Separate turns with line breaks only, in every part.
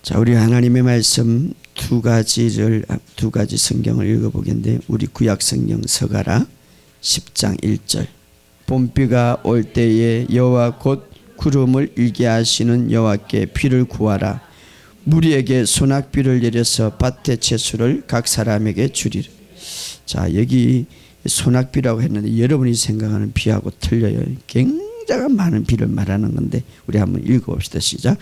자, 우리 하나님의 말씀 두 가지 성경을 읽어보겠는데, 우리 구약 성경 서가라 10장 1절. 봄비가 올 때에 여호와 곧 구름을 일게 하시는 여호와께 비를 구하라. 무리에게 소낙비를 내려서 밭의 채소를 각 사람에게 주리라. 자, 여기 소낙비라고 했는데 여러분이 생각하는 비하고 틀려요. 굉장히 많은 비를 말하는 건데, 우리 한번 읽어봅시다. 시작.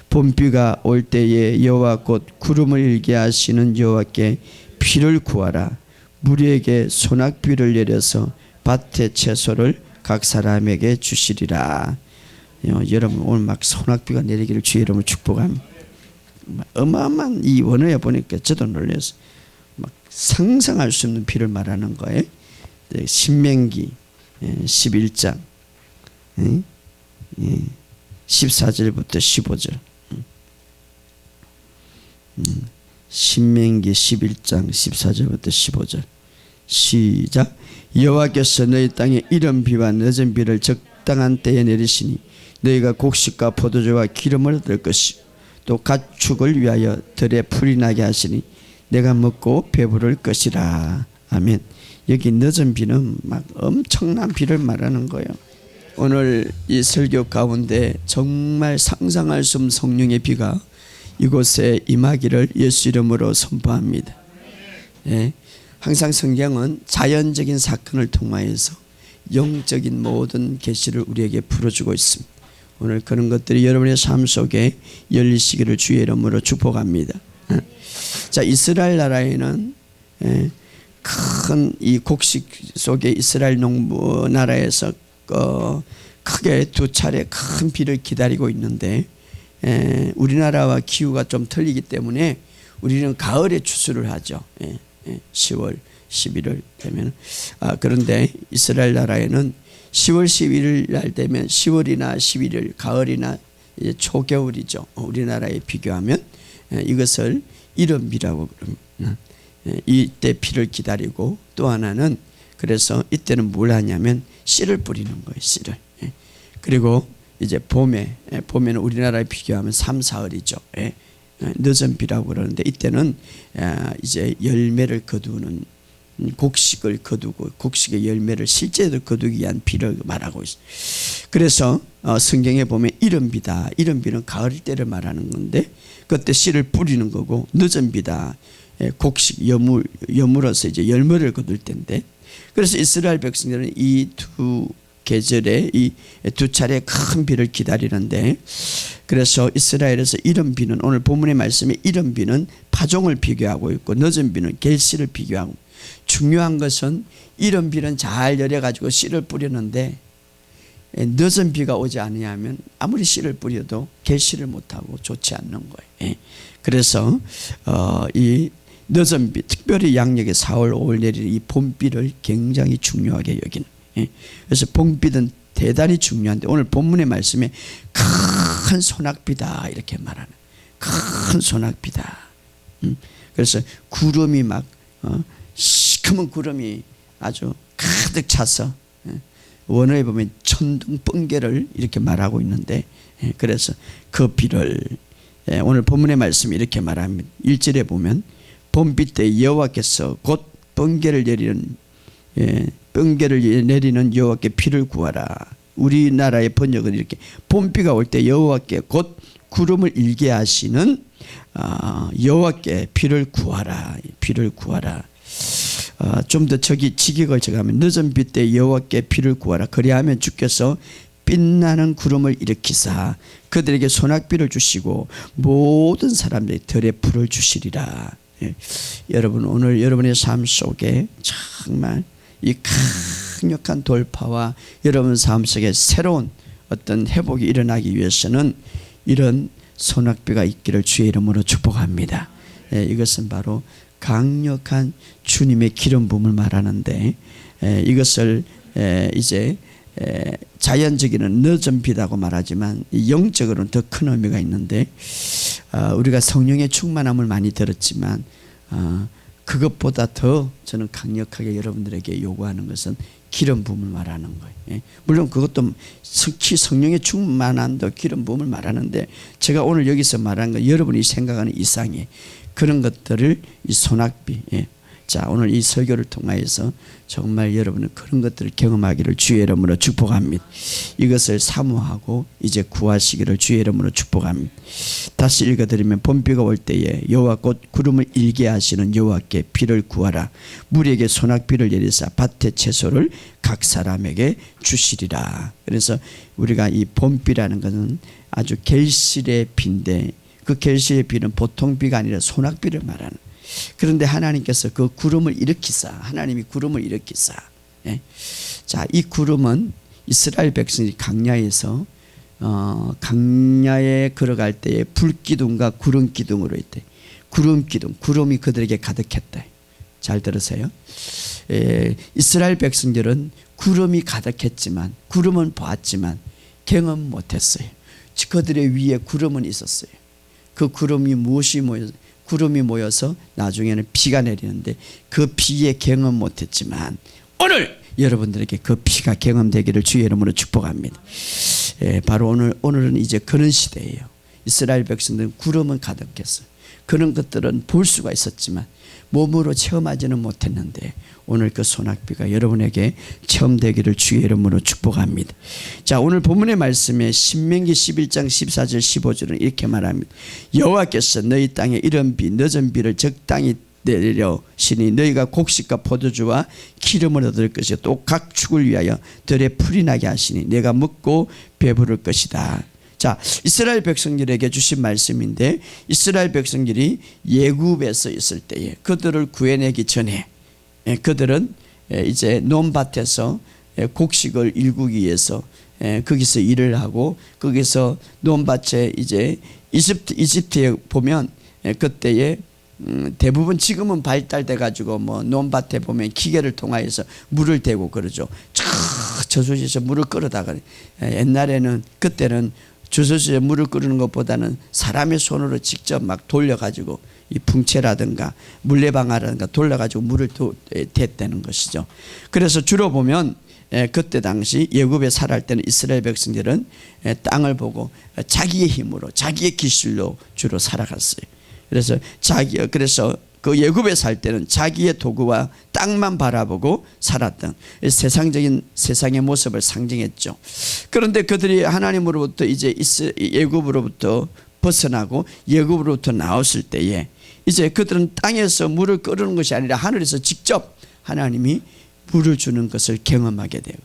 봄비가 올 때에 여호와 곧 구름을 일게 하시는 여호와께 비를 구하라. 무리에게 소낙비를 내려서 밭의 채소를 각 사람에게 주시리라. 여러분, 오늘 막 소낙비가 내리기를 주의 이름으로 축복합니다. 어마어마한 이 원어에 보니까 저도 놀라서 막 상상할 수 없는 비를 말하는 거예요. 신명기 11장 14절부터 15절. 신명기 11장 14절부터 15절. 시작. 여호와께서 너희 땅에 이른 비와 늦은 비를 적당한 때에 내리시니 너희가 곡식과 포도주와 기름을 얻을 것이요 또 가축을 위하여 들에 풀이 나게 하시니 내가 먹고 배부를 것이라. 아멘. 여기 늦은 비는 막 엄청난 비를 말하는 거예요. 오늘 이 설교 가운데 정말 상상할 수 없는 성령의 비가 이곳에 임하기를 예수 이름으로 선포합니다. 예. 항상 성경은 자연적인 사건을 통하여서 영적인 모든 계시를 우리에게 풀어주고 있습니다. 오늘 그런 것들이 여러분의 삶 속에 열리시기를 주의 이름으로 축복합니다. 자, 이스라엘 나라에는 큰 이 곡식 속에 이스라엘 농부 나라에서 크게 두 차례 큰 비를 기다리고 있는데, 우리나라와 기후가 좀 틀리기 때문에 우리는 가을에 추수를 하죠. 10월 11월 되면. 그런데 이스라엘 나라에는 10월 11일 날 되면 10월이나 11월 가을이나 이제 초겨울이죠. 우리나라에 비교하면 이것을 이른비라고 그럽니다. 이때 비를 기다리고, 또 하나는 그래서 이때는 뭘 하냐면 씨를 뿌리는 거예요. 씨를. 그리고 이제 봄에는 우리나라에 비교하면 3, 4월이죠. 늦은 비라고 그러는데, 이때는 이제 열매를 거두는, 곡식을 거두고 곡식의 열매를 실제로 거두기 위한 비를 말하고 있어요. 그래서 성경에 보면 이른 비다. 이른 비는 가을 때를 말하는 건데, 그때 씨를 뿌리는 거고, 늦은 비다. 곡식 여물어서 이제 열매를 거둘 때인데, 그래서 이스라엘 백성들은 이 두 계절에 이 두 차례 큰 비를 기다리는데, 그래서 이스라엘에서 이른 비는, 오늘 본문의 말씀에 이른 비는 파종을 비교하고 있고 늦은 비는 결실을 비교하고, 중요한 것은 이른 비는 잘 열려가지고 씨를 뿌리는데 늦은 비가 오지 않으면 아무리 씨를 뿌려도 결실을 못하고 좋지 않는 거예요. 그래서 이 늦은 비, 특별히 양력의 4월 5월 내리는 이 봄비를 굉장히 중요하게 여기는, 그래서 봄비는 대단히 중요한데, 오늘 본문의 말씀에 큰 소낙비다 이렇게 말하는, 큰 소낙비다. 그래서 구름이 막 시커먼 구름이 아주 가득 차서, 원어에 보면 천둥 번개를 이렇게 말하고 있는데, 그래서 그 비를 오늘 본문의 말씀이 이렇게 말합니다. 1절에 보면 봄비 때 여호와께서 곧 번개를 내리는 여호와께 비를 구하라. 우리나라의 번역은 이렇게, 봄비가 올 때 여호와께 곧 구름을 일게 하시는 여호와께 비를 구하라. 비를 구하라. 좀 더 저기 직역을 제가 하면, 늦은 비 때 여호와께 비를 구하라. 그리하면 주께서 빛나는 구름을 일으키사 그들에게 소낙비를 주시고 모든 사람들이 들에 풀을 주시리라. 여러분, 오늘 여러분의 삶 속에 정말 이 강력한 돌파와 여러분 삶 속에 새로운 어떤 회복이 일어나기 위해서는 이런 소낙비가 있기를 주의 이름으로 축복합니다. 이것은 바로 강력한 주님의 기름 부음을 말하는데, 이것을 이제 자연적인 늦은 비라고 말하지만 영적으로는 더 큰 의미가 있는데, 우리가 성령의 충만함을 많이 들었지만 그것보다 더 저는 강력하게 여러분들에게 요구하는 것은 기름 부음을 말하는 거예요. 예. 물론 그것도 특히 성령의 충만함도 기름 부음을 말하는데, 제가 오늘 여기서 말하는 건 여러분이 생각하는 이상의 그런 것들을 이 소낙비, 예. 자, 오늘 이 설교를 통하여서 정말 여러분은 그런 것들을 경험하기를 주의 이름으로 축복합니다. 이것을 사모하고 이제 구하시기를 주의 이름으로 축복합니다. 다시 읽어드리면, 봄비가 올 때에 여호와 곧 구름을 일게 하시는 여호와께 비를 구하라. 물에게 소낙비를 내리사 밭의 채소를 각 사람에게 주시리라. 그래서 우리가 이 봄비라는 것은 아주 결실의 비인데, 그 결실의 비는 보통 비가 아니라 소낙비를 말하는. 그런데 하나님께서 그 구름을 일으키사, 하나님이 구름을 일으키사, 예. 자, 이 구름은 이스라엘 백성이 강야에서 강야에 걸어갈 때에 불기둥과 구름기둥으로 있대. 구름기둥, 구름이 그들에게 가득했다. 잘 들으세요. 이스라엘 백성들은 구름이 가득했지만, 구름은 보았지만 경험 못했어요. 그들의 위에 구름은 있었어요. 그 구름이 구름이 모여서 나중에는 비가 내리는데, 그 비에 경험 못했지만 오늘 여러분들에게 그 비가 경험되기를 주의 이름으로 축복합니다. 바로 오늘은 이제 그런 시대예요. 이스라엘 백성들은 구름은 가득했어요. 그런 것들은 볼 수가 있었지만 몸으로 체험하지는 못했는데, 오늘 그 소낙비가 여러분에게 체험되기를 주의 이름으로 축복합니다. 자, 오늘 본문의 말씀에 신명기 11장 14절 15절은 이렇게 말합니다. 여호와께서 너희 땅에 이른 비 늦은 비를 적당히 내려시니 너희가 곡식과 포도주와 기름을 얻을 것이요 또 각 축을 위하여 들에 풀이 나게 하시니 내가 먹고 배부를 것이다. 자, 이스라엘 백성들에게 주신 말씀인데, 이스라엘 백성들이 예굽에서 있을 때에 그들을 구해내기 전에 그들은 이제 논밭에서 곡식을 일구기 위해서 거기서 일을 하고, 거기서 논밭에 이제 이집트에 보면 그때에 대부분 지금은 발달돼 가지고 뭐 논밭에 보면 기계를 통하여서 물을 대고 그러죠. 저수지에서 물을 끌어다가, 옛날에는 그때는 저수지에 물을 끓이는 것보다는 사람의 손으로 직접 막 돌려가지고 이 풍채라든가 물레방아라든가 돌려가지고 물을 댔다는 것이죠. 그래서 주로 보면 그때 당시 예굽에 살할 때는 이스라엘 백성들은 땅을 보고 자기의 힘으로, 자기의 기술로 주로 살아갔어요. 그래서 그 예굽에 살 때는 자기의 도구와 땅만 바라보고 살았던 세상의 모습을 상징했죠. 그런데 그들이 하나님으로부터 이제 예굽으로부터 벗어나고 예굽으로부터 나왔을 때에 이제 그들은 땅에서 물을 끓이는 것이 아니라 하늘에서 직접 하나님이 물을 주는 것을 경험하게 되고,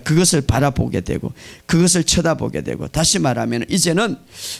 그것을 바라보게 되고, 그것을 쳐다보게 되고, 다시 말하면 이제는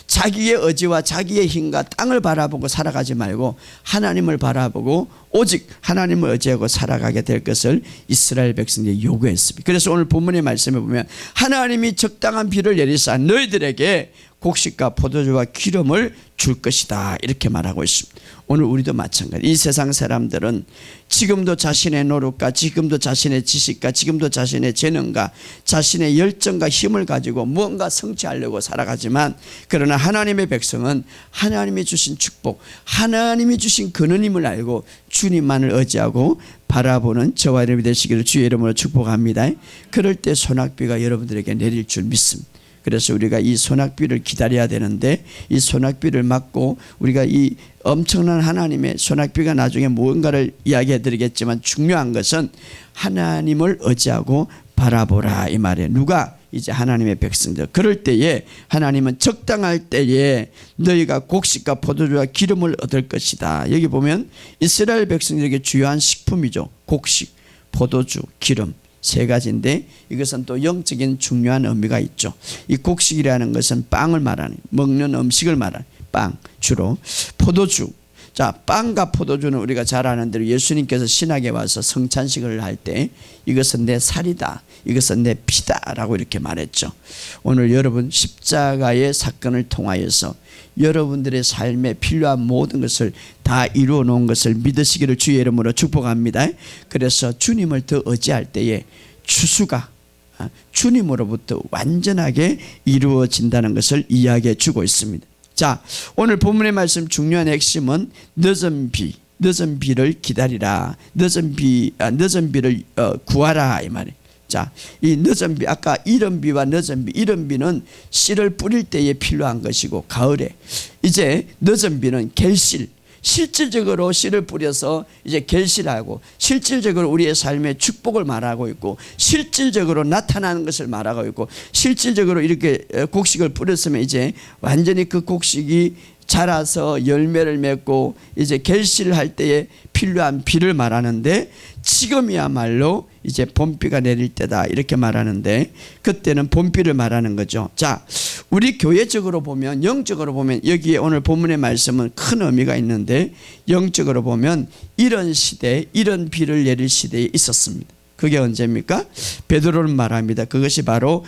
자기의 의지와 자기의 힘과 땅을 바라보고 살아가지 말고 하나님을 바라보고 오직 하나님을 의지하고 살아가게 될 것을 이스라엘 백성들이 요구했습니다. 그래서 오늘 본문의 말씀에 보면 하나님이 적당한 비를 내리사 너희들에게 곡식과 포도주와 기름을 줄 것이다, 이렇게 말하고 있습니다. 오늘 우리도 마찬가지. 이 세상 사람들은 지금도 자신의 노력과 지금도 자신의 지식과 지금도 자신의 재능과 자신의 열정과 힘을 가지고 무언가 성취하려고 살아가지만, 그러나 하나님의 백성은 하나님이 주신 축복, 하나님이 주신 근원임을 알고 주님만을 의지하고 바라보는 저와 여러분이 되시기를 주의 이름으로 축복합니다. 그럴 때 소낙비가 여러분들에게 내릴 줄 믿습니다. 그래서 우리가 이 소낙비를 기다려야 되는데, 이 소낙비를 맞고 우리가 이 엄청난 하나님의 소낙비가 나중에 무언가를 이야기해 드리겠지만, 중요한 것은 하나님을 의지하고 바라보라, 이 말이에요. 누가? 이제 하나님의 백성들. 그럴 때에 하나님은 적당할 때에 너희가 곡식과 포도주와 기름을 얻을 것이다. 여기 보면 이스라엘 백성들에게 주요한 식품이죠. 곡식, 포도주, 기름. 세 가지인데 이것은 또 영적인 중요한 의미가 있죠. 이 곡식이라는 것은 빵을 말하는, 먹는 음식을 말하는 빵, 주로 포도주. 자, 빵과 포도주는 우리가 잘 아는 대로 예수님께서 신학에 와서 성찬식을 할 때 이것은 내 살이다, 이것은 내 피다 라고 이렇게 말했죠. 오늘 여러분 십자가의 사건을 통하여서 여러분들의 삶에 필요한 모든 것을 다 이루어 놓은 것을 믿으시기를 주의 이름으로 축복합니다. 그래서 주님을 더 의지할 때에 추수가 주님으로부터 완전하게 이루어진다는 것을 이야기해 주고 있습니다. 자, 오늘 본문의 말씀 중요한 핵심은 늦은 비, 늦은 비를 기다리라. 늦은 비를 구하라 이 말이에요. 자, 이 늦은 비, 아까 이른 비와 늦은 비, 이른 비는 씨를 뿌릴 때에 필요한 것이고, 가을에 이제 늦은 비는 결실, 실질적으로 씨를 뿌려서 이제 결실하고, 실질적으로 우리의 삶의 축복을 말하고 있고, 실질적으로 나타나는 것을 말하고 있고, 실질적으로 이렇게 곡식을 뿌렸으면 이제 완전히 그 곡식이 자라서 열매를 맺고 이제 결실을 할 때에 필요한 비를 말하는데, 지금이야말로 이제 봄비가 내릴 때다 이렇게 말하는데, 그때는 봄비를 말하는 거죠. 자, 우리 교회적으로 보면, 영적으로 보면, 여기에 오늘 본문의 말씀은 큰 의미가 있는데, 영적으로 보면 이런 시대, 이런 비를 내릴 시대에 있었습니다. 그게 언제입니까? 베드로는 말합니다. 그것이 바로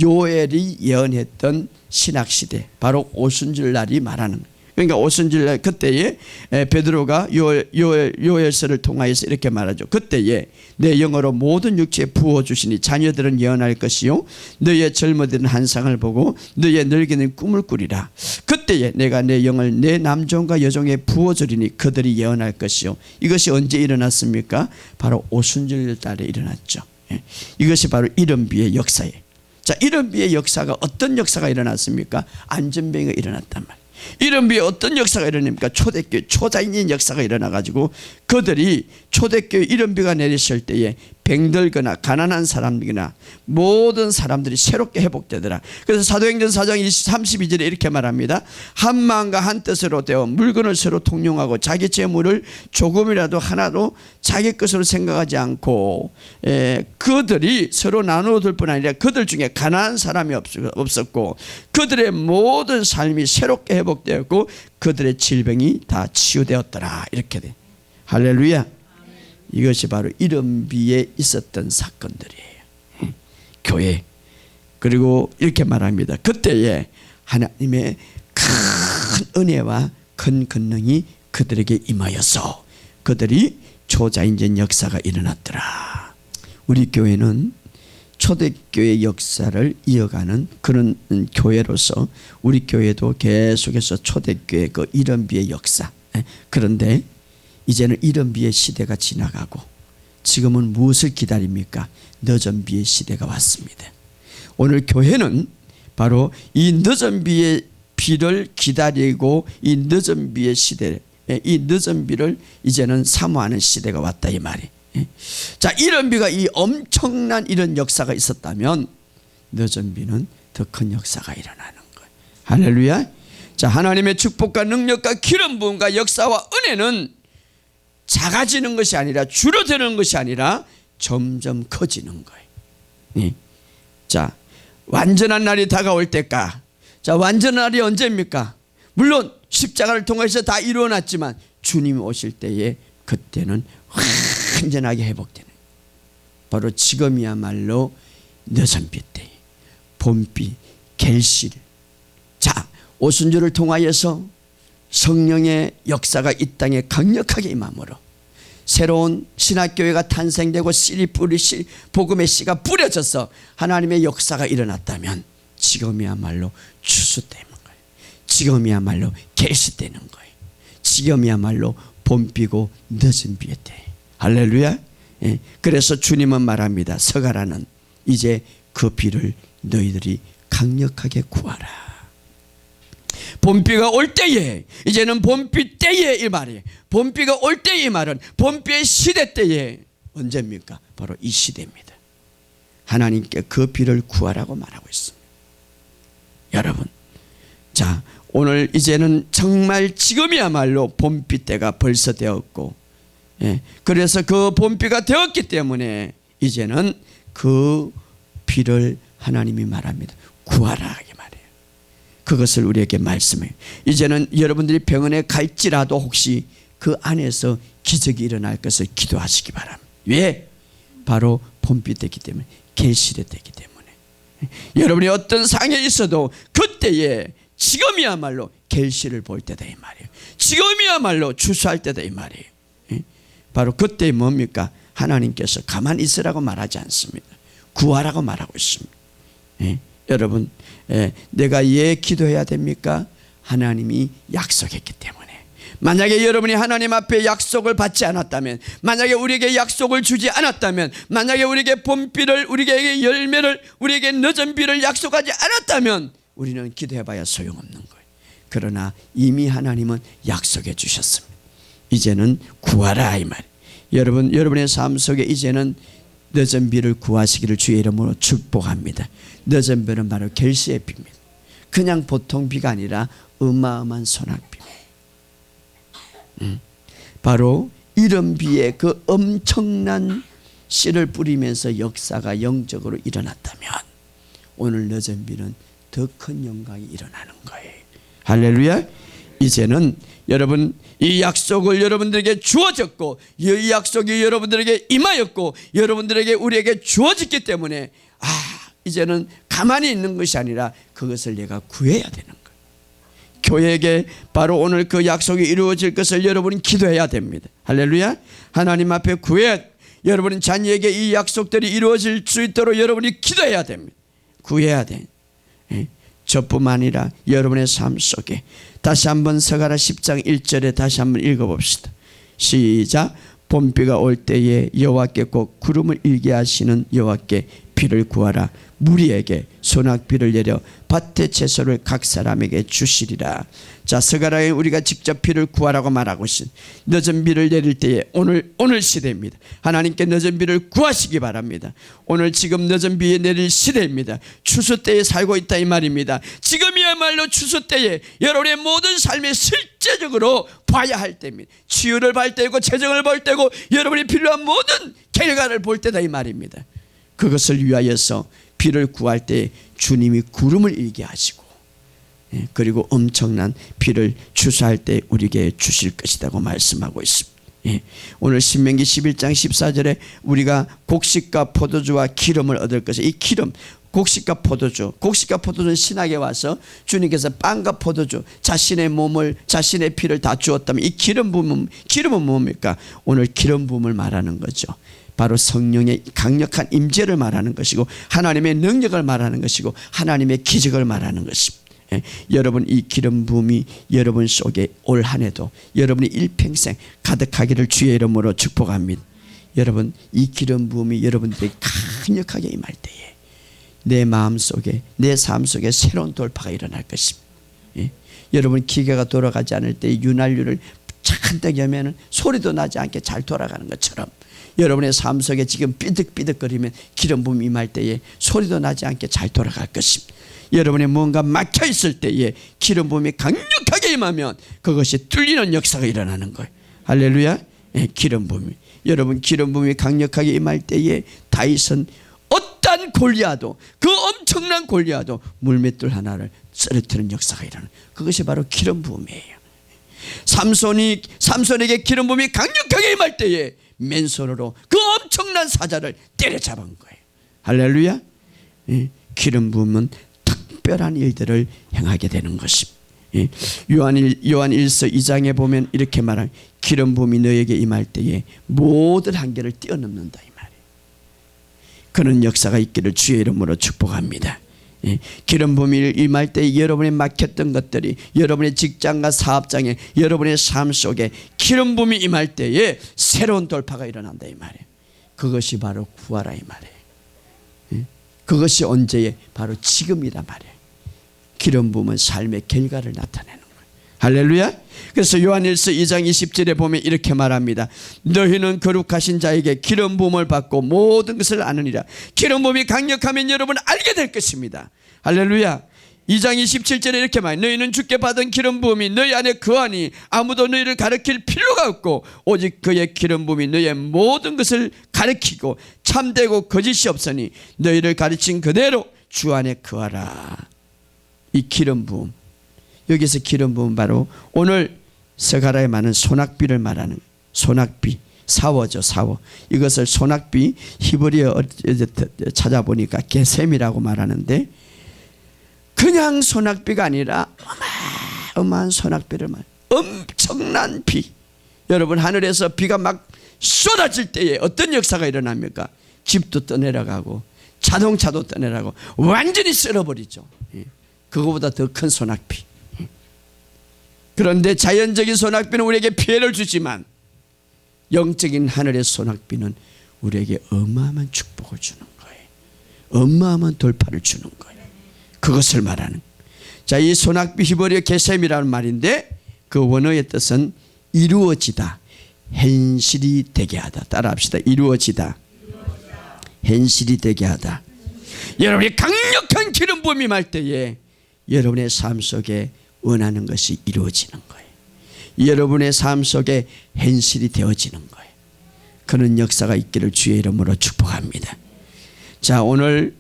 요엘이 예언했던 신학시대, 바로 오순절날이 말하는 거예요. 그러니까 오순절날, 그때에 베드로가 요엘서를 통하여서 이렇게 말하죠. 그때에 내 영으로 모든 육체에 부어주시니 자녀들은 예언할 것이요 너희의 젊어들은 환상을 보고 너희의 늙이는 꿈을 꾸리라. 그때에 내가 내 영을 내 남종과 여종에 부어주리니 그들이 예언할 것이요. 이것이 언제 일어났습니까? 바로 오순절날에 일어났죠. 이것이 바로 이른 비의 역사예요. 자, 이른 비의 역사가, 어떤 역사가 일어났습니까? 안전병이 일어났단 말이에요. 이런 비에 어떤 역사가 일어납니까? 초대교회 초자인인 역사가 일어나가지고, 그들이 초대교회 이런 비가 내렸을 때에 병들거나 가난한 사람들이나 모든 사람들이 새롭게 회복되더라. 그래서 사도행전 4장 32절에 이렇게 말합니다. 한 마음과 한 뜻으로 되어 물건을 서로 통용하고 자기 재물을 조금이라도 하나도 자기 것으로 생각하지 않고, 그들이 서로 나누어 둘 뿐 아니라 그들 중에 가난한 사람이 없었고, 그들의 모든 삶이 새롭게 회복되었고 그들의 질병이 다 치유되었더라. 이렇게 돼. 할렐루야. 이것이 바로 이른 비에 있었던 사건들이에요. 교회. 그리고 이렇게 말합니다. 그때에 하나님의 큰 은혜와 큰 권능이 그들에게 임하여서 그들이 초자인전 역사가 일어났더라. 우리 교회는 초대교회 역사를 이어가는 그런 교회로서 우리 교회도 계속해서 초대교회 그 이른 비의 역사. 그런데 이제는 이른 비의 시대가 지나가고 지금은 무엇을 기다립니까? 늦은 비의 시대가 왔습니다. 오늘 교회는 바로 이 늦은 비의 비를 기다리고 이 늦은 비의 시대, 이 늦은 비를 이제는 사모하는 시대가 왔다 이 말이. 자, 이른 비가 이 엄청난 이런 역사가 있었다면 늦은 비는 더 큰 역사가 일어나는 거예요. 할렐루야. 자, 하나님의 축복과 능력과 기름 부음과 역사와 은혜는 작아지는 것이 아니라, 줄어드는 것이 아니라 점점 커지는 거예요. 자, 완전한 날이 다가올 때까. 자, 완전한 날이 언제입니까? 물론 십자가를 통해서 다 이루어놨지만 주님이 오실 때에 그때는 완전하게 회복되는, 바로 지금이야말로 늦은 비 때, 봄비, 결실. 자, 오순절을 통하여서 성령의 역사가 이 땅에 강력하게 임함으로 새로운 신학교회가 탄생되고 복음의 씨가 뿌려져서 하나님의 역사가 일어났다면 지금이야말로 추수되는 거예요. 지금이야말로 결실되는 거예요. 지금이야말로 봄비고 늦은 비의 때. 할렐루야. 그래서 주님은 말합니다. 서가라는 이제 그 비를 너희들이 강력하게 구하라. 봄비가 올 때에, 이제는 봄비 때에 이 말이에요. 봄비가 올 때의 말은 봄비의 시대 때에, 언제입니까? 바로 이 시대입니다. 하나님께 그 비를 구하라고 말하고 있습니다. 여러분, 자, 오늘 이제는 정말 지금이야말로 봄비 때가 벌써 되었고, 그래서 그 봄비가 되었기 때문에 이제는 그 비를 하나님이 말합니다. 구하라 이 말이에요. 그것을 우리에게 말씀해요. 이제는 여러분들이 병원에 갈지라도 혹시 그 안에서 기적이 일어날 것을 기도하시기 바랍니다. 왜? 바로 봄비 때이기 때문에, 결실의 때이기 때문에. 여러분이 어떤 상황에 있어도 그때에 지금이야말로 결실을 볼 때다 이 말이에요. 지금이야말로 추수할 때다 이 말이에요. 바로 그때 뭡니까? 하나님께서 가만히 있으라고 말하지 않습니다. 구하라고 말하고 있습니다. 여러분, 내가 왜 기도해야 됩니까? 하나님이 약속했기 때문에. 만약에 여러분이 하나님 앞에 약속을 받지 않았다면, 만약에 우리에게 약속을 주지 않았다면, 만약에 우리에게 봄비를, 우리에게 열매를, 우리에게 늦은 비를 약속하지 않았다면 우리는 기도해봐야 소용없는 거예요. 그러나 이미 하나님은 약속해 주셨습니다. 이제는 구하라 이 말이에요. 여러분의 삶 속에 이제는 늦은 비를 구하시기를 주의 이름으로 축복합니다. 늦은 비는 바로 결실의 비입니다. 그냥 보통 비가 아니라 어마어마한 소낙비입니다. 바로 이런 비에 그 엄청난 씨를 뿌리면서 역사가 영적으로 일어났다면 오늘 늦은 비는 더 큰 영광이 일어나는 거예요. 할렐루야. 이제는 여러분 이 약속을 여러분들에게 주어졌고 이 약속이 여러분들에게 임하였고 여러분들에게 우리에게 주어졌기 때문에 이제는 가만히 있는 것이 아니라 그것을 내가 구해야 되는 거예요. 교회에게 바로 오늘 그 약속이 이루어질 것을 여러분은 기도해야 됩니다. 할렐루야. 하나님 앞에 구해야, 여러분 자녀에게 이 약속들이 이루어질 수 있도록 여러분이 기도해야 됩니다. 구해야 돼. 저뿐만 아니라 여러분의 삶 속에 다시 한번 서가라 10장 1절에 다시 한번 읽어봅시다. 시작. 봄비가 올 때에 여호와께 꼭 구름을 일게 하시는 여호와께 비를 구하라. 무리에게 소낙비를 내려 밭의 채소를 각 사람에게 주시리라. 자, 서가라에 우리가 직접 비를 구하라고 말하고 있습니다. 늦은 비를 내릴 때에 오늘 시대입니다. 하나님께 늦은 비를 구하시기 바랍니다. 오늘 지금 늦은 비에 내릴 시대입니다. 추수 때에 살고 있다 이 말입니다. 지금이야말로 추수 때에 여러분의 모든 삶에 실제적으로 봐야 할 때입니다. 치유를 볼 때고 재정을 볼 때고 여러분이 필요한 모든 결과를 볼 때다 이 말입니다. 그것을 위하여서 비를 구할 때 주님이 구름을 일게 하시고 그리고 엄청난 비를 추수할 때 우리에게 주실 것이라고 말씀하고 있습니다. 오늘 신명기 11장 14절에 우리가 곡식과 포도주와 기름을 얻을 것을, 이 기름, 곡식과 포도주는 신학에 와서 주님께서 빵과 포도주, 자신의 몸을, 자신의 피를 다 주었다면 이 기름 부음, 기름은 뭡니까? 오늘 기름 부음을 말하는 거죠. 바로 성령의 강력한 임재를 말하는 것이고 하나님의 능력을 말하는 것이고 하나님의 기적을 말하는 것입니다. 여러분 이 기름 부음이 여러분 속에 올 한 해도 여러분이 일평생 가득하기를 주의 이름으로 축복합니다. 여러분 이 기름 부음이 여러분들에게 강력하게 임할 때에 내 마음 속에, 내 삶 속에 새로운 돌파가 일어날 것입니다. 여러분 기계가 돌아가지 않을 때 윤활유를 잔뜩 여면 소리도 나지 않게 잘 돌아가는 것처럼 여러분의 삶 속에 지금 삐득삐득거리면 기름 부음이 임할 때에 소리도 나지 않게 잘 돌아갈 것입니다. 여러분의 뭔가 막혀 있을 때에 기름 부음이 강력하게 임하면 그것이 뚫리는 역사가 일어나는 거예요. 할렐루야. 기름 부음이, 여러분 기름 부음이 강력하게 임할 때에 다윗은 어떤 골리앗도, 그 엄청난 골리앗도 물맷돌 하나를 쓰러뜨리는 역사가 일어나는, 그것이 바로 기름 부음이에요. 삼손에게 기름 부음이 강력하게 임할 때에 맨손으로 그 엄청난 사자를 때려잡은 거예요. 할렐루야. 기름 부음은 특별한 일들을 행하게 되는 것입니다. 요한 1서 2장에 보면 이렇게 말한, 기름 부음이 너에게 임할 때에 모든 한계를 뛰어넘는다 이 말이에요. 그런 역사가 있기를 주의 이름으로 축복합니다. 기름 부음이 임할 때 여러분이 막혔던 것들이 여러분의 직장과 사업장에, 여러분의 삶 속에 기름 부음이 임할 때에 새로운 돌파가 일어난다 이 말이에요. 그것이 바로 구하라 이 말이에요. 그것이 언제에? 바로 지금이란 말이에요. 기름 부음은 삶의 결과를 나타내는 거예요. 할렐루야. 그래서 요한일서 2장 20절에 보면 이렇게 말합니다. 너희는 거룩하신 자에게 기름 부음을 받고 모든 것을 아느니라. 기름 부음이 강력하면 여러분 알게 될 것입니다. 할렐루야. 2장 27절에 이렇게 말해, 너희는 주께 받은 기름 부음이 너희 안에 거하니 아무도 너희를 가르칠 필요가 없고 오직 그의 기름 부음이 너희의 모든 것을 가르치고 참되고 거짓이 없으니 너희를 가르친 그대로 주 안에 거하라. 이 기름 부음, 여기서 기름 부음 바로 오늘 서가라에 많은 소낙비를 말하는 소낙비, 사워죠. 사워. 이것을 소낙비, 히브리어 찾아보니까 게셈이라고 말하는데 그냥 소낙비가 아니라 어마어마한 소낙비를 말, 엄청난 비. 여러분 하늘에서 비가 막 쏟아질 때에 어떤 역사가 일어납니까? 집도 떠내려가고 자동차도 떠내려가고 완전히 쓸어버리죠. 그거보다 더 큰 소낙비. 그런데 자연적인 소낙비는 우리에게 피해를 주지만 영적인 하늘의 소낙비는 우리에게 어마어마한 축복을 주는 거예요. 어마어마한 돌파를 주는 거예요. 그것을 말하는. 자, 이 소낙비 히브리어 게셈이라는 말인데 그 원어의 뜻은 이루어지다, 현실이 되게 하다. 따라합시다. 이루어지다, 현실이 되게 하다. 여러분이 강력한 기름 부음이 말 때에 여러분의 삶 속에 원하는 것이 이루어지는 거예요. 여러분의 삶 속에 현실이 되어지는 거예요. 그런 역사가 있기를 주의 이름으로 축복합니다. 자, 오늘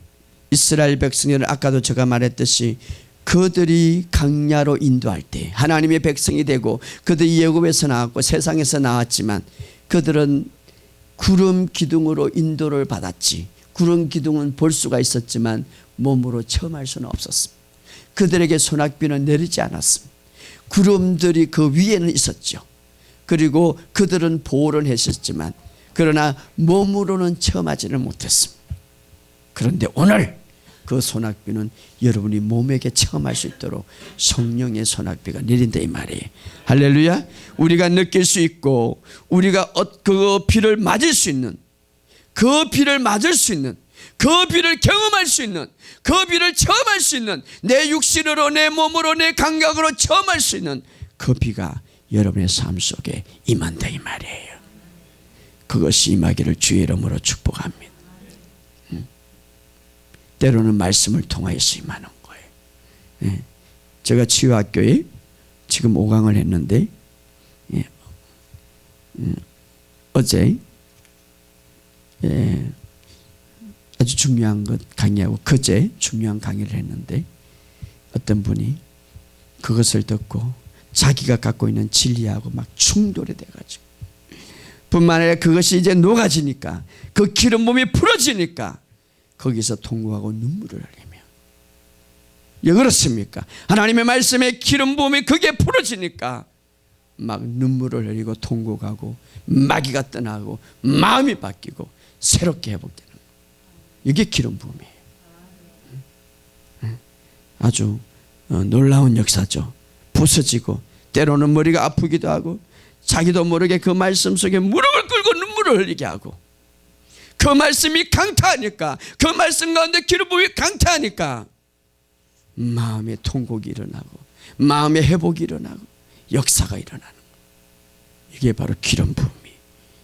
이스라엘 백성들은 아까도 제가 말했듯이 그들이 강야로 인도할 때 하나님의 백성이 되고 그들이 애굽에서 나왔고 세상에서 나왔지만 그들은 구름 기둥으로 인도를 받았지. 구름 기둥은 볼 수가 있었지만 몸으로 체험할 수는 없었습니다. 그들에게 소낙비는 내리지 않았습니다. 구름들이 그 위에는 있었죠. 그리고 그들은 보호를 했었지만 그러나 몸으로는 체험하지는 못했습니다. 그런데 오늘 그 소낙비는 여러분이 몸에게 체험할 수 있도록 성령의 소낙비가 내린다 이 말이에요. 할렐루야. 우리가 느낄 수 있고 우리가 그 비를 맞을 수 있는, 그 비를 맞을 수 있는, 그 비를 경험할 수 있는, 그 비를 체험할 수 있는, 내 육신으로 내 몸으로 내 감각으로 체험할 수 있는 그 비가 여러분의 삶 속에 임한다 이 말이에요. 그것이 임하기를 주의 이름으로 축복합니다. 때로는 말씀을 통하여서 임하는 거예요. 제가 치유학교에 지금 5강을 했는데 어제 아주 중요한 것 강의하고 그제 중요한 강의를 했는데 어떤 분이 그것을 듣고 자기가 갖고 있는 진리하고 막 충돌이 돼가지고 뿐만 아니라 그것이 이제 녹아지니까 그 기름 부음이 풀어지니까 거기서 통곡하고 눈물을 흘리며, 왜 그렇습니까? 하나님의 말씀에 기름 부음이 그게 풀어지니까 막 눈물을 흘리고 통곡하고 마귀가 떠나고 마음이 바뀌고 새롭게 회복되는 거예요. 이게 기름 부음이에요. 아주 놀라운 역사죠. 부서지고 때로는 머리가 아프기도 하고 자기도 모르게 그 말씀 속에 무릎을 꿇고 눈물을 흘리게 하고 그 말씀이 강타하니까, 그 말씀 가운데 기름 부음이 강타하니까 마음의 통곡이 일어나고 마음의 회복이 일어나고 역사가 일어나는 거예요. 이게 바로 기름 부음이.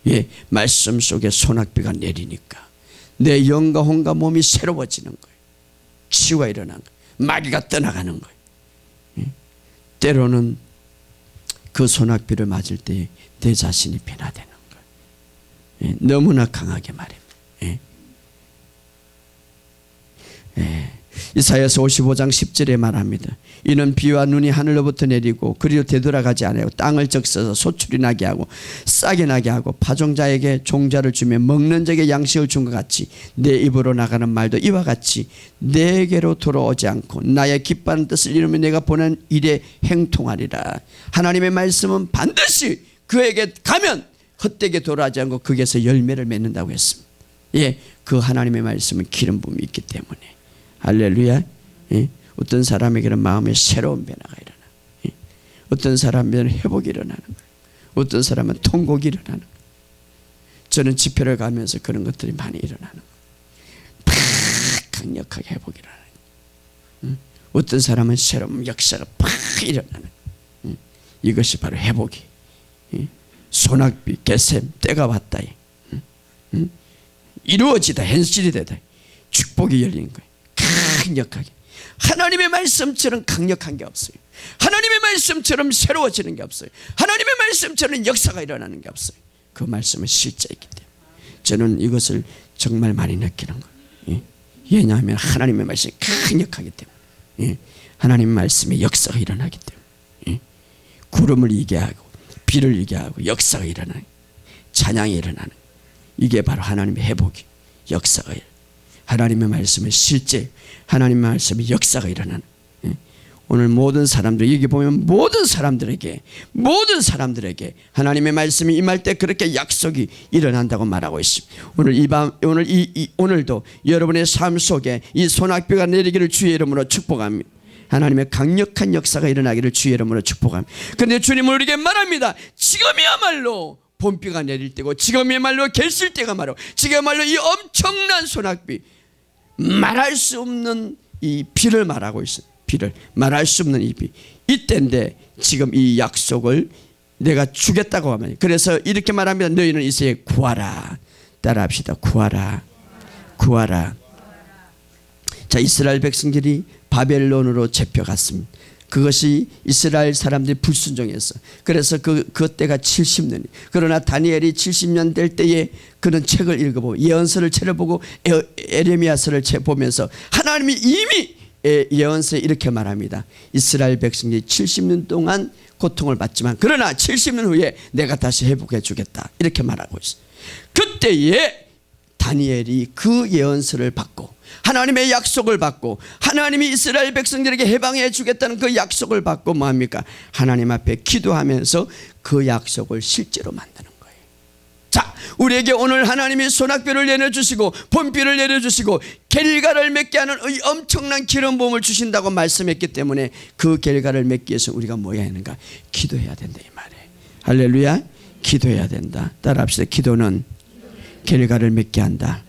예, 말씀 속에 소낙비가 내리니까 내 영과 혼과 몸이 새로워지는 거예요. 치유가 일어나는 거예요. 마귀가 떠나가는 거예요. 예? 때로는 그 소낙비를 맞을 때 내 자신이 변화되는 거예요. 예, 너무나 강하게 말입니다. 예. 예. 이사야서 55장 10절에 말합니다. 이는 비와 눈이 하늘로부터 내리고 그리로 되돌아가지 않아요. 땅을 적셔서 소출이 나게 하고 싹이 나게 하고 파종자에게 종자를 주며 먹는 자에게 양식을 준 것 같이 내 입으로 나가는 말도 이와 같이 내게로 돌아오지 않고 나의 기뻐하는 뜻을 이루며 내가 보낸 일에 행통하리라. 하나님의 말씀은 반드시 그에게 가면 헛되게 돌아오지 않고 거기에서 열매를 맺는다고 했습니다. 예, 그 하나님의 말씀은 기름 부음이 있기 때문에. 할렐루야. 예? 어떤 사람에게는 마음의 새로운 변화가 일어나. 예? 어떤 사람에게는 회복이 일어나는 거예요. 어떤 사람은 통곡이 일어나는 거예요. 저는 집회를 가면서 그런 것들이 많이 일어나는 거예요. 팍 강력하게 회복이 일어나는 거예요. 어떤 사람은 새로운 역사가 팍 일어나는 거예요. 이것이 바로 회복이. 예? 소낙비 게셈 때가 왔다. 이루어지다, 현실이 되다. 축복이 열리는 거예요. 강력하게. 하나님의 말씀처럼 강력한 게 없어요. 하나님의 말씀처럼 새로워지는 게 없어요. 하나님의 말씀처럼 역사가 일어나는 게 없어요. 그 말씀은 실제이기 때문에 저는 이것을 정말 많이 느끼는 거예요. 왜냐하면 하나님의 말씀이 강력하기 때문에. 하나님의 말씀에 역사가 일어나기 때문에. 구름을 이게 하고 비를 이게 하고 역사가 일어나는, 찬양이 일어나는, 이게 바로 하나님의 회복이, 역사가 일어나는, 하나님의 말씀의 실제, 하나님의 말씀의 역사가 일어나는. 오늘 모든 사람들, 여기 보면 모든 사람들에게 하나님의 말씀이 임할 때 그렇게 약속이 일어난다고 말하고 있습니다. 오늘도 여러분의 삶 속에 이 소낙비가 내리기를 주의 이름으로 축복합니다. 하나님의 강력한 역사가 일어나기를 주의 이름으로 축복합니다. 그런데 주님은 우리에게 말합니다. 지금이야말로 봄비가 내릴 때고, 지금이야말로 결실 때가 말하고, 지금이야말로 이 엄청난 소낙비, 말할 수 없는 이 비를 말하고 있어요. 비를 말할 수 없는 이 비, 이때인데 지금 이 약속을 내가 주겠다고 하면, 그래서 이렇게 말합니다. 너희는 이제 구하라. 따라합시다. 구하라. 구하라. 자, 이스라엘 백성들이 바벨론으로 잡혀갔습니다. 그것이 이스라엘 사람들이 불순종했어. 그래서 그 때가 70년. 그러나 다니엘이 70년 될 때에 그는 책을 읽어보고 예언서를 찾아보고 에레미야서를 보면서 하나님이 이미 예언서에 이렇게 말합니다. 이스라엘 백성들이 70년 동안 고통을 받지만 그러나 70년 후에 내가 다시 회복해 주겠다, 이렇게 말하고 있어요. 그때에 다니엘이 그 예언서를 받고 하나님의 약속을 받고, 하나님이 이스라엘 백성들에게 해방해 주겠다는 그 약속을 받고 뭐합니까? 하나님 앞에 기도하면서 그 약속을 실제로 만드는 거예요. 자, 우리에게 오늘 하나님이 소낙비를 내려주시고 봄비를 내려주시고 결과를 맺게 하는 이 엄청난 기름 부음을 주신다고 말씀했기 때문에 그 결과를 맺기 위해서 우리가 뭐 해야 하는가? 기도해야 된다, 이 말이에요. 할렐루야. 기도해야 된다. 따라합시다. 기도는 결과를 맺게 한다.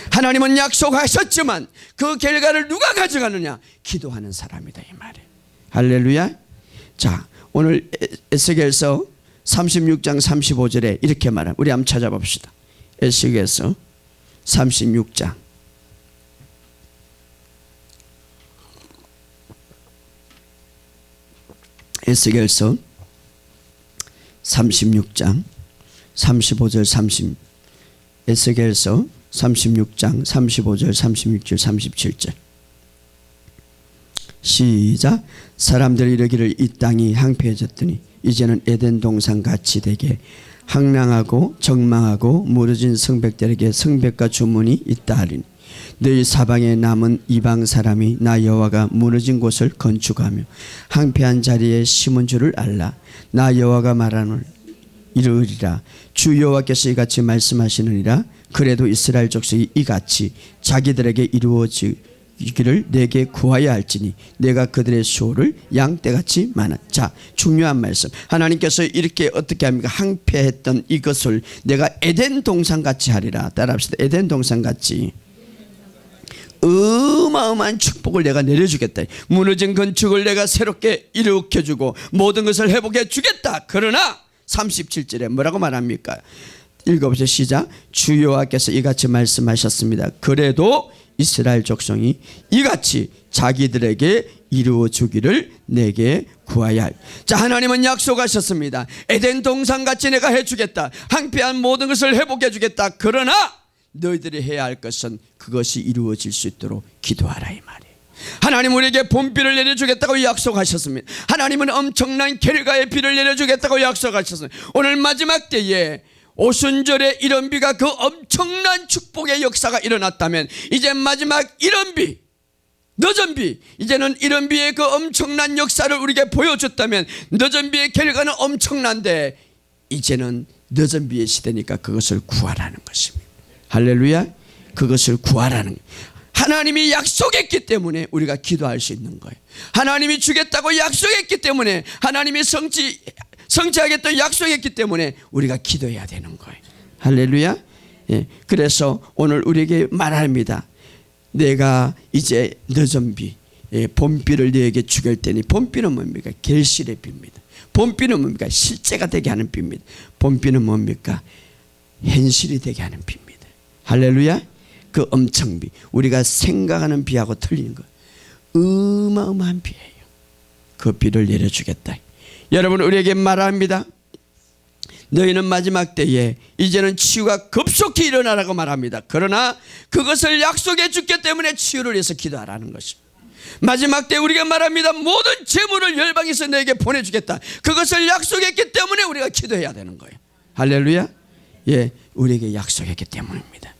하나님은 약속하셨지만 그 결과를 누가 가져가느냐? 기도하는 사람이다, 이 말이에요. 할렐루야. 자, 오늘 에스겔서 36장 35절에 이렇게 말합니다. 우리 한번 찾아봅시다. 에스겔서 36장. 에스겔서 36장 35절 30. 에스겔서 36장 35절 36절 37절 시작. 사람들이 이르기를 이 땅이 황폐해졌더니 이제는 에덴 동산 같이 되게 황량하고 적망하고 무너진 성벽들에게 성벽과 주문이 있다 하리니 너희 사방에 남은 이방 사람이 나 여호와가 무너진 곳을 건축하며 황폐한 자리에 심은 줄을 알라. 나 여호와가 말하노니 이르리라. 주 여호와께서 이같이 말씀하시느니라. 그래도 이스라엘 족속이 이같이 자기들에게 이루어지기를 내게 구하여 할지니 내가 그들의 수호를 양떼같이 많아. 자, 중요한 말씀. 하나님께서 이렇게 어떻게 합니까? 황폐했던 이것을 내가 에덴 동산같이 하리라. 따라합시다. 에덴 동산같이 어마어마한 축복을 내가 내려주겠다. 무너진 건축을 내가 새롭게 일으켜주고 모든 것을 회복해 주겠다. 그러나 37절에 뭐라고 말합니까? 읽어보세요. 시작. 주 여호와께서 이같이 말씀하셨습니다. 그래도 이스라엘 족속이 이같이 자기들에게 이루어 주기를 내게 구하여 할. 자, 하나님은 약속하셨습니다. 에덴 동산같이 내가 해주겠다. 황폐한 모든 것을 회복해 주겠다. 그러나 너희들이 해야 할 것은 그것이 이루어질 수 있도록 기도하라, 이 말이에요. 하나님 우리에게 봄비를 내려주겠다고 약속하셨습니다. 하나님은 엄청난 결과의 비를 내려주겠다고 약속하셨습니다. 오늘 마지막 때에 오순절에 이런 비가 그 엄청난 축복의 역사가 일어났다면 이제 마지막 이런 비, 늦은 비, 이제는 이런 비의 그 엄청난 역사를 우리에게 보여줬다면 늦은 비의 결과는 엄청난데 이제는 늦은 비의 시대니까 그것을 구하라는 것입니다. 할렐루야. 그것을 구하라는 거예요. 하나님이 약속했기 때문에 우리가 기도할 수 있는 거예요. 하나님이 주겠다고 약속했기 때문에, 하나님이 성취하겠다고 약속했기 때문에 우리가 기도해야 되는 거예요. 할렐루야. 예, 그래서 오늘 우리에게 말합니다. 내가 이제 늦은 비, 봄비를 너에게 주길 테니. 봄비는 뭡니까? 결실의 비입니다. 봄비는 뭡니까? 실제가 되게 하는 비입니다. 봄비는 뭡니까? 현실이 되게 하는 비입니다. 할렐루야. 그 엄청 비, 우리가 생각하는 비하고 틀린 거, 어마어마한 비예요. 그 비를 내려주겠다. 여러분, 우리에게 말합니다. 너희는 마지막 때에 이제는 치유가 급속히 일어나라고 말합니다. 그러나 그것을 약속해 주기 때문에 치유를 위해서 기도하라는 것입니다. 마지막 때 우리가 말합니다. 모든 재물을 열방에서 너에게 보내주겠다. 그것을 약속했기 때문에 우리가 기도해야 되는 거예요. 할렐루야. 예, 우리에게 약속했기 때문입니다.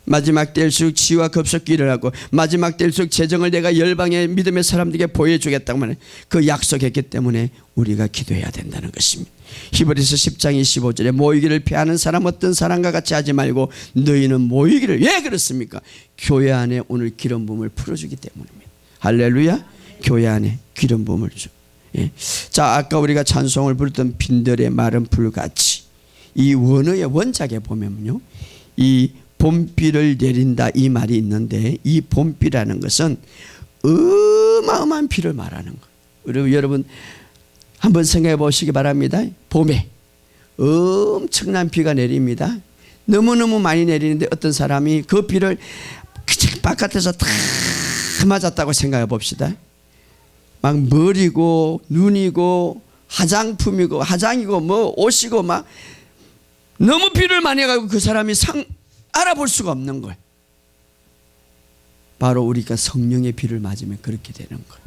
마지막 때일수록 치유가 급속히 일어나고 마지막 때일수록 재정을 내가 열방의 믿음의 사람들에게 보여주겠다고 하는 그 약속했기 때문에 우리가 기도해야 된다는 것입니다. 히브리서 10장 25절에 모이기를 피하는 사람 어떤 사람과 같이 하지 말고 너희는 모이기를. 왜 그렇습니까? 교회 안에 오늘 기름 부음을 풀어주기 때문입니다. 할렐루야. 교회 안에 기름 부음을 줘. 예. 자, 아까 우리가 찬송을 부르던 빈들의 마른 불같이 이 원어의 원작에 보면요, 이 봄비를 내린다 이 말이 있는데, 이 봄비라는 것은 어마어마한 비를 말하는 거예요. 여러분 한번 생각해 보시기 바랍니다. 봄에 엄청난 비가 내립니다. 너무너무 많이 내리는데 어떤 사람이 그 비를 그냥 바깥에서 다 맞았다고 생각해 봅시다. 막 머리고 눈이고 화장품이고 화장이고 뭐 옷이고 막 너무 비를 많이 해가지고 그 사람이 알아볼 수가 없는 거예요. 바로 우리가 성령의 비를 맞으면 그렇게 되는 거예요.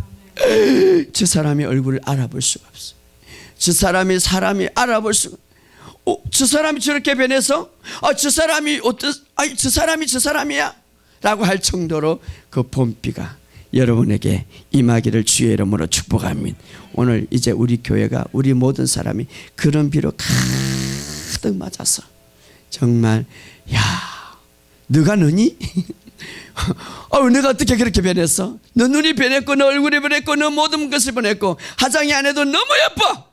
저 사람의 얼굴을 알아볼 수가 없어. 저 사람이 알아볼 수가. 저 사람이 저렇게 변해서 저 사람이 저 사람이 저 사람이야 라고 할 정도로 그 봄비가 여러분에게 임하기를 주의 이름으로 축복합니다. 오늘 이제 우리 교회가, 우리 모든 사람이 그런 비로 가득 맞아서 정말, 야, 너가 너니? 내가 어떻게 그렇게 변했어? 너 눈이 변했고 너 얼굴이 변했고 너 모든 것이 변했고 화장이 안 해도 너무 예뻐.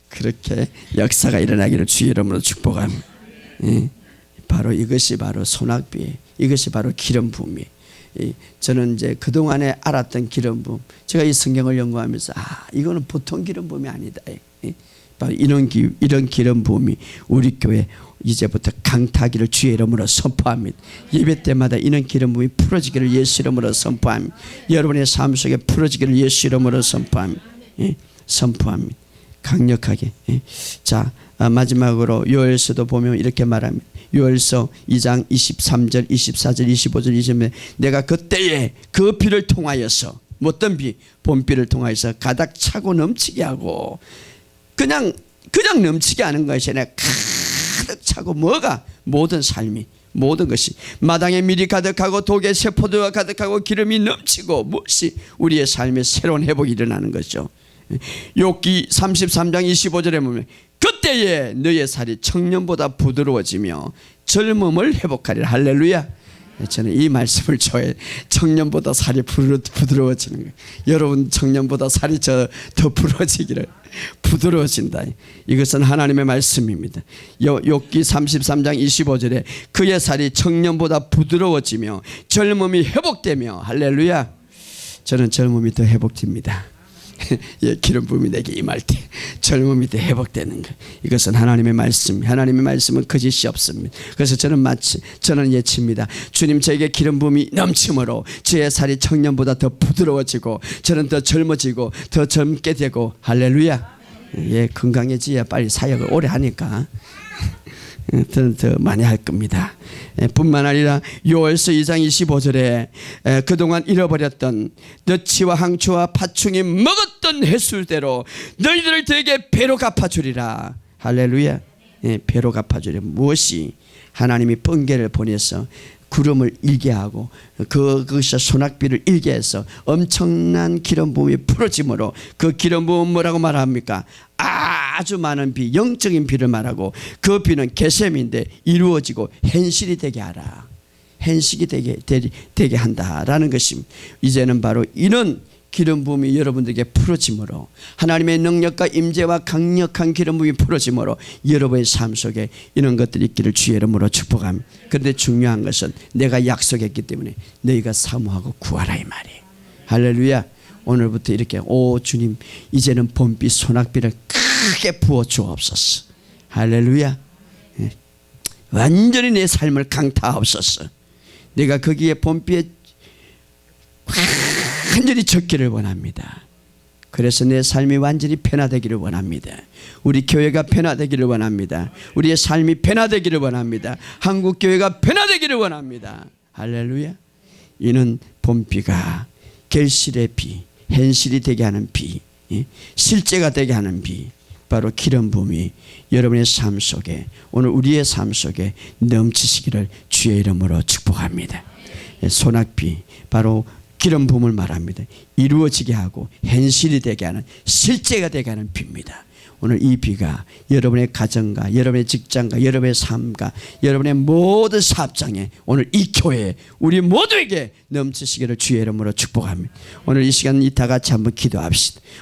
그렇게 역사가 일어나기를 주의 이름으로 축복합니다. 예. 바로 이것이 바로 소낙비, 이것이 바로 기름 부음이에요. 저는 이제 그동안에 알았던 기름 부음, 제가 이 성경을 연구하면서 이거는 보통 기름 부음이 아니다. 바로 이런 기름 부음이 우리 교회 이제부터 강타기를 주의 이름으로 선포합니다. 예배 때마다 이런 기름 부음이 풀어지기를 예수 이름으로 선포합니다. 여러분의 삶 속에 풀어지기를 예수 이름으로 선포합니다. 선포합니다. 강력하게. 자, 마지막으로 요엘서도 보면 이렇게 말합니다. 요엘서 2장 23절 24절 25절 20절 내가 그때에 그 비를 통하여서, 어떤 비? 봄비를 통하여서 가득 차고 넘치게 하고, 그냥 넘치게 하는 것이 아니라 가득 차고, 뭐가? 모든 삶이, 모든 것이 마당에 밀이 가득하고 독에 세포도가 가득하고 기름이 넘치고, 무엇이? 우리의 삶에 새로운 회복이 일어나는 것이죠. 욥기 33장 25절에 보면 그때에 너의 살이 청년보다 부드러워지며 젊음을 회복하리라. 할렐루야. 저는 이 말씀을 좋아해요. 청년보다 살이 부드러워지는 거예요. 여러분 청년보다 살이 더 부러워지기를, 부드러워진다. 이것은 하나님의 말씀입니다. 욥기 33장 25절에 그의 살이 청년보다 부드러워지며 젊음이 회복되며, 할렐루야. 저는 젊음이 더 회복됩니다. 예, 기름 부음이 내게 임할 때 젊음이 더 회복되는 것, 이것은 하나님의 말씀. 하나님의 말씀은 거짓이 없습니다. 그래서 저는 예칩니다. 주님, 저에게 기름 부음이 넘침으로 저의 살이 청년보다 더 부드러워지고 저는 더 젊어지고 더 젊게 되고, 할렐루야. 예, 건강해져야 빨리 사역을 오래 하니까 더 많이 할 겁니다. 뿐만 아니라 요엘서 2장 25절에 그동안 잃어버렸던 너치와 항추와 파충이 먹었던 횟수대로 너희들을 되게 배로 갚아주리라. 할렐루야. 배로 갚아주리라. 무엇이? 하나님이 번개를 보내서 구름을 일게 하고 그것이 소낙비를 일게 해서 엄청난 기름 부음이 풀어짐으로, 그 기름 부음은 뭐라고 말합니까? 아주 많은 비, 영적인 비를 말하고, 그 비는 계셈인데 이루어지고 현실이 되게 하라. 현실이 되게 한다라는 것입니다. 이제는 바로 이런 기름 부음이 여러분들에게 풀어짐으로, 하나님의 능력과 임재와 강력한 기름 부음이 풀어짐으로 여러분의 삶 속에 이런 것들이 있기를 주의 이름으로 축복합니다. 그런데 중요한 것은 내가 약속했기 때문에 너희가 사모하고 구하라 이 말이에요. 할렐루야. 오늘부터 이렇게, 오 주님, 이제는 봄비 소낙비를 크게 부어 주옵소서. 할렐루야. 완전히 내 삶을 강타하옵소서. 내가 거기에 봄비에 완전히 적기를 원합니다. 그래서 내 삶이 완전히 변화되기를 원합니다. 우리 교회가 변화되기를 원합니다. 우리의 삶이 변화되기를 원합니다. 한국 교회가 변화되기를 원합니다. 할렐루야. 이는 봄비가 결실의 비, 현실이 되게 하는 비, 실제가 되게 하는 비, 바로 기름 부음이 여러분의 삶 속에, 오늘 우리의 삶 속에 넘치시기를 주의 이름으로 축복합니다. 소낙비, 바로 기름 부음을 말합니다. 이루어지게 하고 현실이 되게 하는, 실제가 되게 하는 비입니다. 오늘 이 비가 여러분의 가정과 여러분의 직장과 여러분의 삶과 여러분의 모든 사업장에 오늘 이 교회에 우리 모두에게 넘치시기를 주의 이름으로 축복합니다. 오늘 이 시간 다 같이 한번 기도합시다.